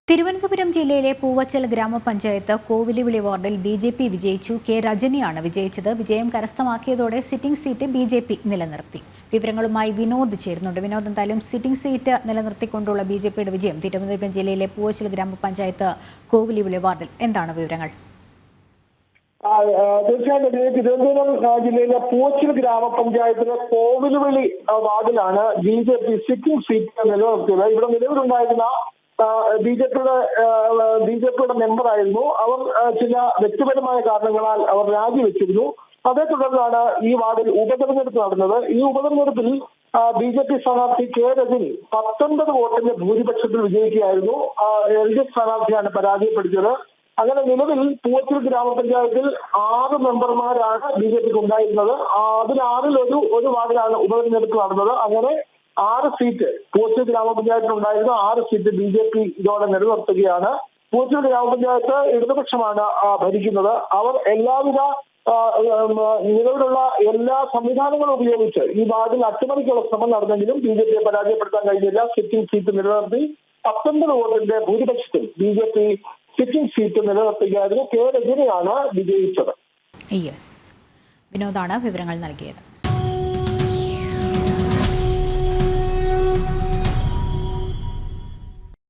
തിരുവനന്തപുരം ജില്ലയിലെ പൂവച്ചൽ ഗ്രാമപഞ്ചായത്ത് കോവിലുവിളി വാർഡിൽ ബി.ജെ.പി. വിജയിച്ചു. കെ. രജനിയാണ് വിജയിച്ചത്. വിജയം കരസ്ഥമാക്കിയതോടെ സിറ്റിംഗ് സീറ്റ് ബി.ജെ.പി. നിലനിർത്തി. വിവരങ്ങളുമായി വിനോദ് ചേരുന്നുണ്ട്. വിനോദ്, എന്തായാലും സിറ്റിംഗ് സീറ്റ് നിലനിർത്തിക്കൊണ്ടുള്ള ബി.ജെ.പിയുടെ വിജയം തിരുവനന്തപുരം ജില്ലയിലെ പൂവച്ചൽ ഗ്രാമപഞ്ചായത്ത് കോവിലുവിളി വാർഡിൽ എന്താണ് വിവരങ്ങൾ? തീർച്ചയായിട്ടും തിരുവനന്തപുരം ജില്ലയിലെ പൂവച്ചൽ ഗ്രാമപഞ്ചായത്തിലെ കോവിലുവിളി വാർഡിലാണ് ബി.ജെ.പി. Sitting seat നിലനിർത്തിയത്. ഇവിടെ നിലവിലുണ്ടായിരുന്ന ബി.ജെ.പിയുടെ മെമ്പറായിരുന്നു. അവർ ചില വ്യക്തിപരമായ കാരണങ്ങളാൽ അവർ രാജിവെച്ചിരുന്നു. അതേ തുടർന്നാണ് ഈ വാർഡിൽ ഉപതെരഞ്ഞെടുപ്പ് നടന്നത്. ഈ ഉപതെരഞ്ഞെടുപ്പിൽ ബി.ജെ.പി. സ്ഥാനാർത്ഥി കെ. രജനി 19 വോട്ടിന്റെ ഭൂരിപക്ഷത്തിൽ വിജയിക്കുകയായിരുന്നു. എൽ.ഡി.എഫ്. സ്ഥാനാർത്ഥിയാണ് പരാജയപ്പെടുത്തിയത്. അങ്ങനെ നിലവിൽ പൂവച്ചൽ ഗ്രാമപഞ്ചായത്തിൽ 6 മെമ്പർമാരാണ് ബി.ജെ.പിക്ക് ഉണ്ടായിരുന്നത്. അതിൽ 6-ൽ ഒരു വാർഡിലാണ് ഉപതെരഞ്ഞെടുപ്പ് നടന്നത്. അങ്ങനെ 6 സീറ്റ് പൂവച്ചൽ ഗ്രാമപഞ്ചായത്തിൽ ഉണ്ടായിരുന്ന 6 സീറ്റ് ബി.ജെ.പി. ഇതോടെ നിലനിർത്തുകയാണ്. പൂവച്ചൽ ഗ്രാമപഞ്ചായത്ത് ഇടതുപക്ഷമാണ് ഭരിക്കുന്നത്. അവർ എല്ലാവിധ നിലവിലുള്ള എല്ലാ സംവിധാനങ്ങളും ഉപയോഗിച്ച് ഈ വാർഡിൽ അട്ടിമറിക്കുള്ള ശ്രമം നടന്നെങ്കിലും ബി.ജെ.പിയെ പരാജയപ്പെടുത്താൻ കഴിഞ്ഞില്ല. സിറ്റിംഗ് സീറ്റ് നിലനിർത്തി 19 വോട്ടിന്റെ ഭൂരിപക്ഷത്തിൽ ബി.ജെ.പി. സിറ്റിംഗ് സീറ്റ് നിലനിർത്തുകയായിരുന്നു. കെ. രജനിയാണ് വിജയിച്ചത്. വിനോദാണ് വിവരങ്ങൾ നൽകിയത്.